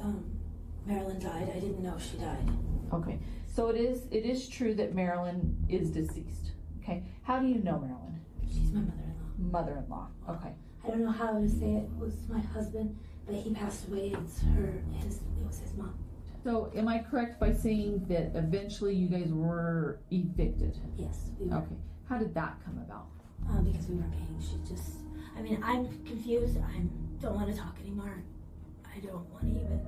Marilyn died. I didn't know she died. Okay, so it is true that Marilyn is deceased. Okay, how do you know Marilyn? She's my mother-in-law. Mother-in-law. Okay. I don't know how to say it. It was my husband, but he passed away. It was his mom. So am I correct by saying that eventually you guys were evicted? Yes, we were. Okay. How did that come about? Because we weren't paying. I'm confused. I don't want to talk anymore. I don't want to even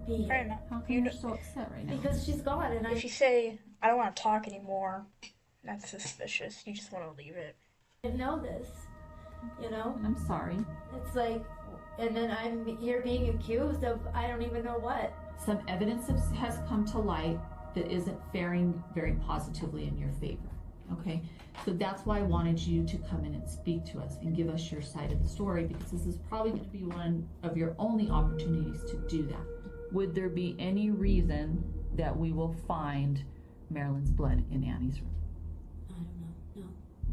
be here. How come you're so upset right now? Because she's gone, and If you say, I don't want to talk anymore, that's suspicious. You just want to leave it. I didn't know this, I'm sorry. It's like, and then I'm here being accused of I don't even know what. Some evidence has come to light that isn't faring very positively in your favor. Okay, so that's why I wanted you to come in and speak to us and give us your side of the story, because this is probably going to be one of your only opportunities to do that. Would there be any reason that we will find Marilyn's blood in Annie's room? I don't know. No,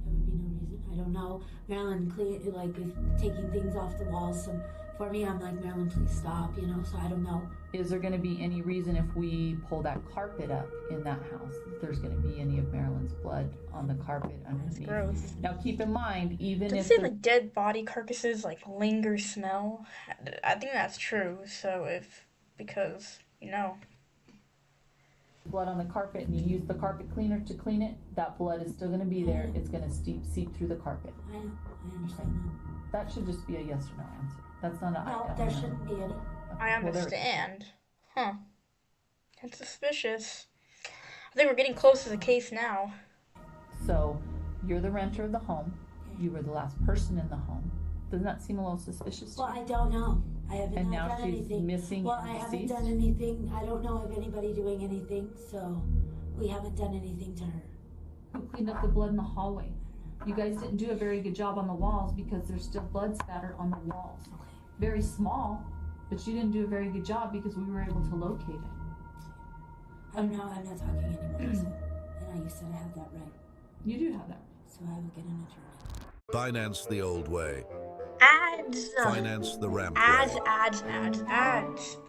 there would be no reason. I don't know. Marilyn is taking things off the walls. So for me, I'm like, Marilyn, please stop. So I don't know. Is there going to be any reason if we pull that carpet up in that house, if there's going to be any of Marilyn's blood on the carpet underneath? Gross. Now keep in mind, even Does if it say like dead body carcasses linger smell? I think that's true. So because blood on the carpet and you use the carpet cleaner to clean it, that blood is still going to be there. It's going to seep through the carpet. I know. I understand that. That should just be a yes or no answer. That's not an No, there shouldn't be any. I understand. That's suspicious. I think we're getting close to the case now. So, you're the renter of the home. You were the last person in the home. Doesn't that seem a little suspicious to you? Well, I don't know. I haven't And now done she's anything. missing Well, and I haven't deceased? done anything. I don't know of anybody doing anything. So, We haven't done anything to her. Who cleaned up the blood in the hallway? You guys didn't do a very good job on the walls because there's still blood spattered on the walls. Very small, but you didn't do a very good job because we were able to locate it. I'm not talking anymore. So, I know you said I have that right. You do have that. So I will get an attorney. Finance the old way. Ads. Finance the ramp Ads,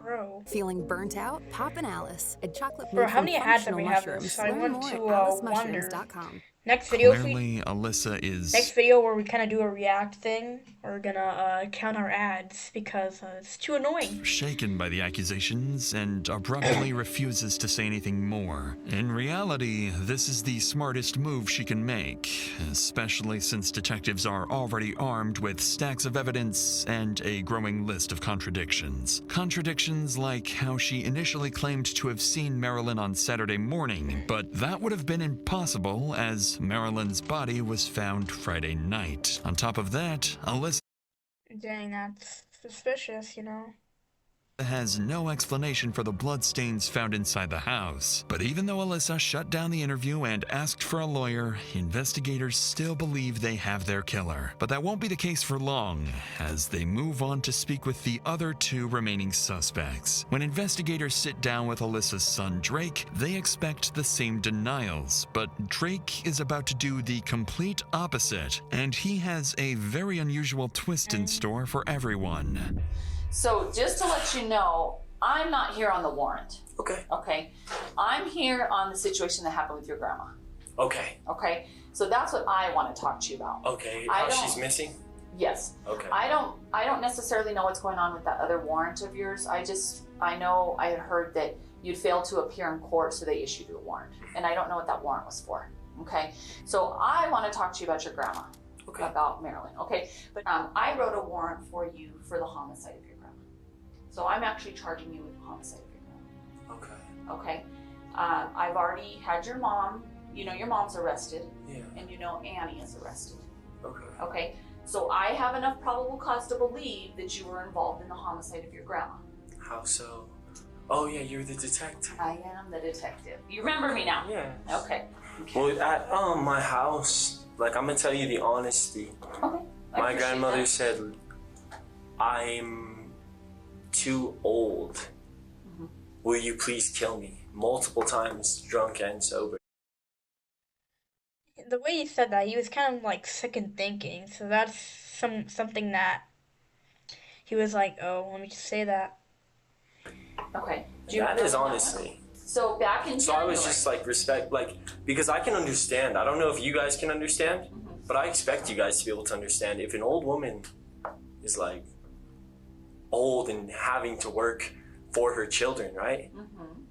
bro. Feeling burnt out? Pop an Alice, a chocolate Bro, made how from many ads have we functional have? mushrooms. So I Learn want more to at wonder. AliceMushrooms.com. Next video, Clearly, Alyssa is... Next video where we kind of do a react thing, we're gonna count our ads because it's too annoying. shaken by the accusations and abruptly refuses to say anything more. In reality, this is the smartest move she can make, especially since detectives are already armed with stacks of evidence and a growing list of contradictions. Contradictions like how she initially claimed to have seen Marilyn on Saturday morning, but that would have been impossible as Marilyn's body was found Friday night. On top of that, Alyssa Dang, that's suspicious, you know. has no explanation for the bloodstains found inside the house. But even though Alyssa shut down the interview and asked for a lawyer, investigators still believe they have their killer. But that won't be the case for long, as they move on to speak with the other two remaining suspects. When investigators sit down with Alyssa's son Drake, they expect the same denials, but Drake is about to do the complete opposite, and he has a very unusual twist in store for everyone. So just to let you know, I'm not here on the warrant. Okay. Okay. I'm here on the situation that happened with your grandma. Okay. Okay. So that's what I want to talk to you about. Okay. How she's missing? Yes. Okay. I don't necessarily know what's going on with that other warrant of yours. I know I had heard that you'd failed to appear in court, so they issued you a warrant. And I don't know what that warrant was for. Okay. So I want to talk to you about your grandma. Okay. About Marilyn. Okay. But I wrote a warrant for you for the homicide of your grandma. So I'm actually charging you with the homicide of your grandma. Okay. Okay. I've already had your mom, you know your mom's arrested. Yeah. And you know Annie is arrested. Okay. Okay. So I have enough probable cause to believe that you were involved in the homicide of your grandma. How so? Oh yeah, you're the detective. I am the detective. You remember me now? Yeah. Okay. Well, at my house, like I'm gonna tell you the honesty. Okay. My grandmother said I'm too old. Mm-hmm. Will you please kill me? Multiple times, drunk and sober. The way he said that, he was kind of like second thinking, so that's something that he was like, oh, let me just say that. Okay. That is honestly. So back in So I was just like because I can understand. I don't know if you guys can understand, but I expect you guys to be able to understand. If an old woman is like old and having to work for her children, right? Mm-hmm.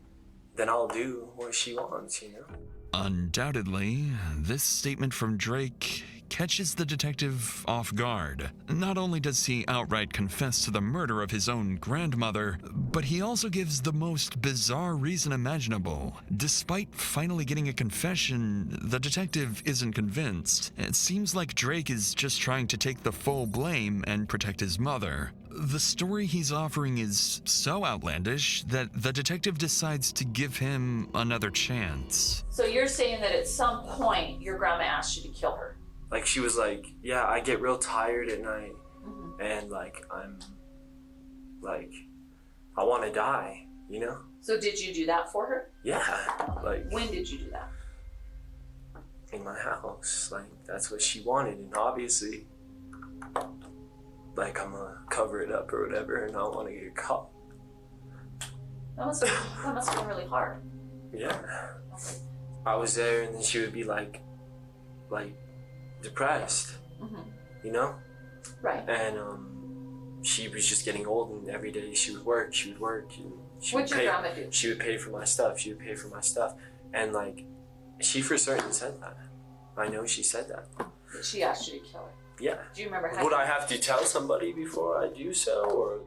Then I'll do what she wants, you know? Undoubtedly, this statement from Drake catches the detective off guard. Not only does he outright confess to the murder of his own grandmother, but he also gives the most bizarre reason imaginable. Despite finally getting a confession, the detective isn't convinced. It seems like Drake is just trying to take the full blame and protect his mother. The story he's offering is so outlandish that the detective decides to give him another chance. So you're saying that at some point your grandma asked you to kill her? Like she was like, yeah, I get real tired at night, and like I'm like, I want to die, you know? So did you do that for her? Yeah, like When did you do that? in my house. Like that's what she wanted, and obviously, like I'm gonna cover it up or whatever, and I don't want to get caught. That must have been really hard. Yeah, I was there, and then she would be like depressed, you know? Right. And she was just getting old, and every day she would work, and she What'd your grandma do? She would pay for my stuff, and like, she for certain said that. I know she said that. That she asked you to kill her? Yeah. Do you remember how Would I have to tell somebody before I do so, or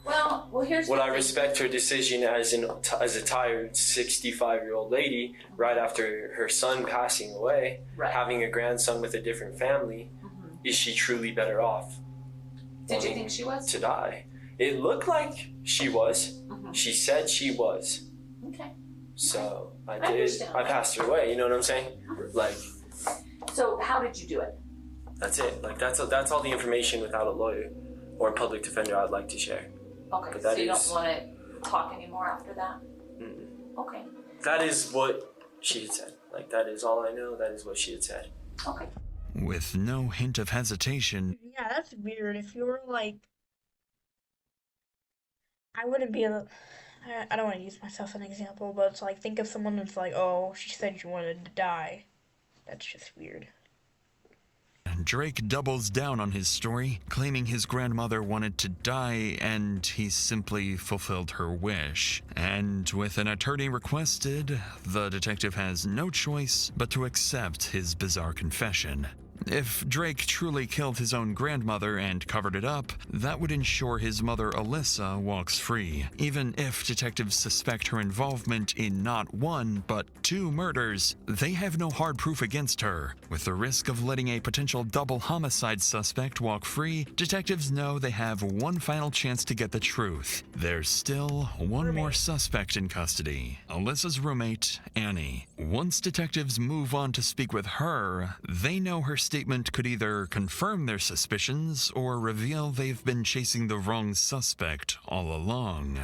Well, here's would the I thing. respect her decision as a tired 65-year-old lady right after her son passing away, having a grandson with a different family? Is she truly better off? Did you think she was? To die. It looked like she was. She said she was. Okay. So I understand. I passed her away. You know what I'm saying? Like, So how did you do it? that's it. Like that's all the information without a lawyer or a public defender I'd like to share. Okay, But so that you is- don't want to talk anymore after that? Okay. That is what she had said. Like that is all I know. That is what she had said. Okay. With no hint of hesitation, Yeah, that's weird. If you were like, I wouldn't be able. I don't want to use myself as an example, but it's like, think of someone that's like, oh, she said she wanted to die. That's just weird. Drake doubles down on his story, claiming his grandmother wanted to die and he simply fulfilled her wish. And with an attorney requested, the detective has no choice but to accept his bizarre confession. If Drake truly killed his own grandmother and covered it up, that would ensure his mother Alyssa walks free. Even if detectives suspect her involvement in not one, but 2 murders, they have no hard proof against her. With the risk of letting a potential double homicide suspect walk free, detectives know they have one final chance to get the truth. There's still one more suspect in custody, Alyssa's roommate, Annie. Once detectives move on to speak with her, they know her statement could either confirm their suspicions or reveal they've been chasing the wrong suspect all along.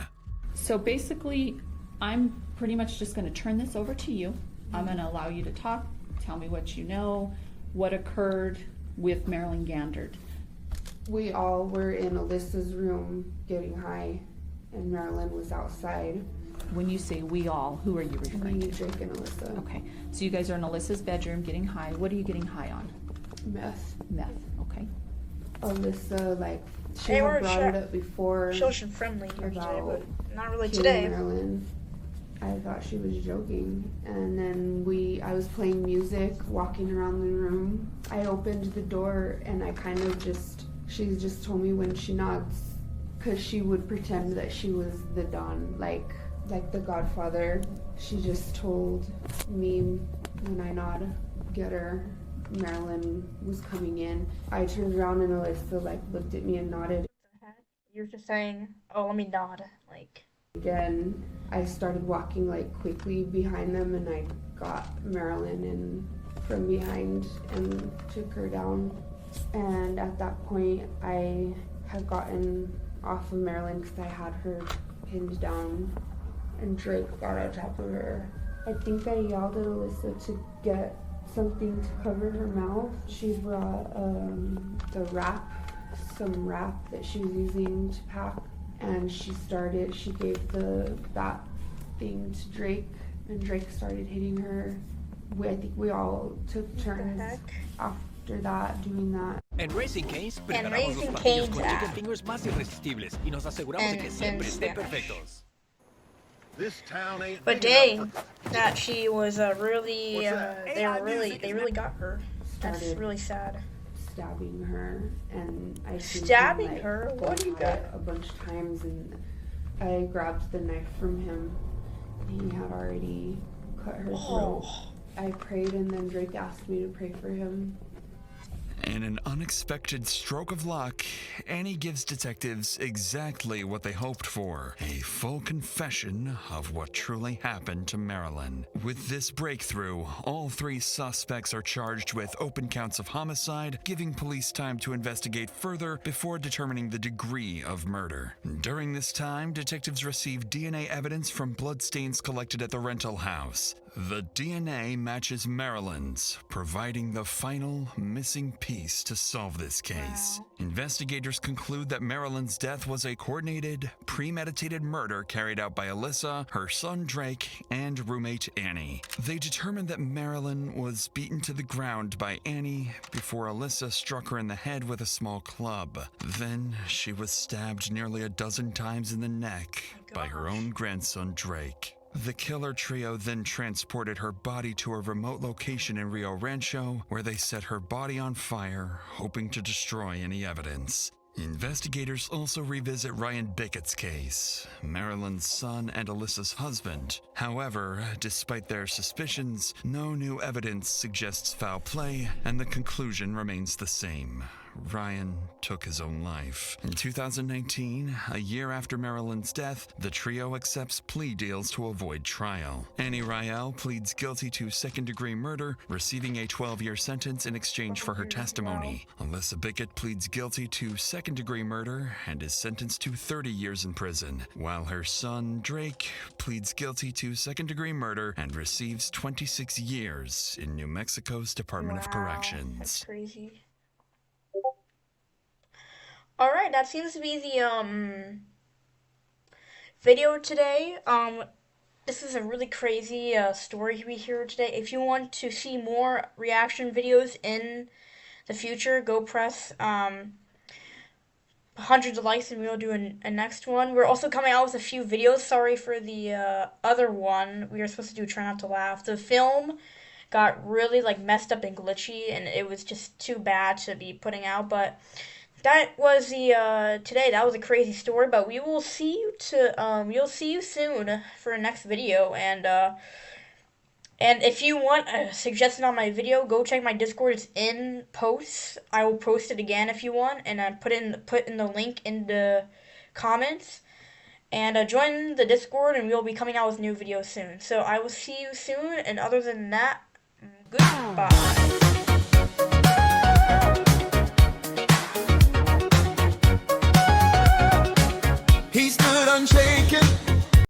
So basically, I'm pretty much just going to turn this over to you. I'm going to allow you to talk, tell me what you know, what occurred with Marilyn Gandert. We all were in Alyssa's room getting high, and Marilyn was outside. When you say we all, who are you referring Me, to? Drake, and Alyssa. Okay, so you guys are in Alyssa's bedroom getting high. What are you getting high on? Meth. Meth, okay. Alyssa, like, she They had were brought it up before. social friendly usually, about but not really killing today. Marilyn. I thought she was joking, and then I was playing music, walking around the room. I opened the door, and I kind of she just told me when she nods, because she would pretend that she was the Don, like the Godfather. She just told me when I nod, get her. Marilyn was coming in. I turned around and Alyssa looked at me and nodded. You're just saying, oh, let me nod, like. Again, I started walking quickly behind them, and I got Marilyn in from behind and took her down. And at that point, I had gotten off of Marilyn because I had her pinned down, and Drake got on top of her. I think I yelled at Alyssa to get something to cover her mouth. She brought some wrap that she was using to pack, and she gave that thing to Drake, and Drake started hitting her. I think we all took turns after that doing that. En Raising Cane's preparamos Raising los platillos Cane's con app. chicken fingers más irresistibles y nos aseguramos de que siempre estén perfectos. This town ain't But dang, that she was really, they really got her. That's Started really sad. Stabbing her, and I seen him, Stabbing her? go What do you high got? a bunch of times, and I grabbed the knife from him. He had already cut her throat. I prayed, and then Drake asked me to pray for him. In an unexpected stroke of luck, Annie gives detectives exactly what they hoped for, a full confession of what truly happened to Marilyn. With this breakthrough, all 3 suspects are charged with open counts of homicide, giving police time to investigate further before determining the degree of murder. During this time, detectives receive DNA evidence from bloodstains collected at the rental house. The DNA matches Marilyn's, providing the final missing piece to solve this case. Investigators conclude that Marilyn's death was a coordinated, premeditated murder carried out by Alyssa, her son Drake, and roommate Annie. They determined that Marilyn was beaten to the ground by Annie before Alyssa struck her in the head with a small club. Then she was stabbed nearly a dozen times in the neck by her own grandson Drake. The killer trio then transported her body to a remote location in Rio Rancho, where they set her body on fire, hoping to destroy any evidence. Investigators also revisit Ryan Bickett's case, Marilyn's son and Alyssa's husband. However, despite their suspicions, no new evidence suggests foul play, and the conclusion remains the same. Ryan took his own life. In 2019, a year after Marilyn's death, the trio accepts plea deals to avoid trial. Annie Rael pleads guilty to second-degree murder, receiving a 12-year sentence in exchange for her testimony. Alyssa Bickett pleads guilty to second-degree murder and is sentenced to 30 years in prison, while her son, Drake, pleads guilty to second-degree murder and receives 26 years in New Mexico's Department of Corrections. That's crazy. Alright, that seems to be the video today. This is a really crazy story we hear today. If you want to see more reaction videos in the future, go press hundreds of likes and we'll do a next one. We're also coming out with a few videos. Sorry for the other one. We were supposed to do Try Not to Laugh. The film got really like messed up and glitchy, and it was just too bad to be putting out. But that was the today. That was a crazy story. But we will see you we'll see you soon for a next video. And if you want a suggestion on my video, go check my Discord. It's in posts. I will post it again if you want, and I put in the link in the comments. And join the Discord, and we'll be coming out with new videos soon. So I will see you soon. And other than that, goodbye.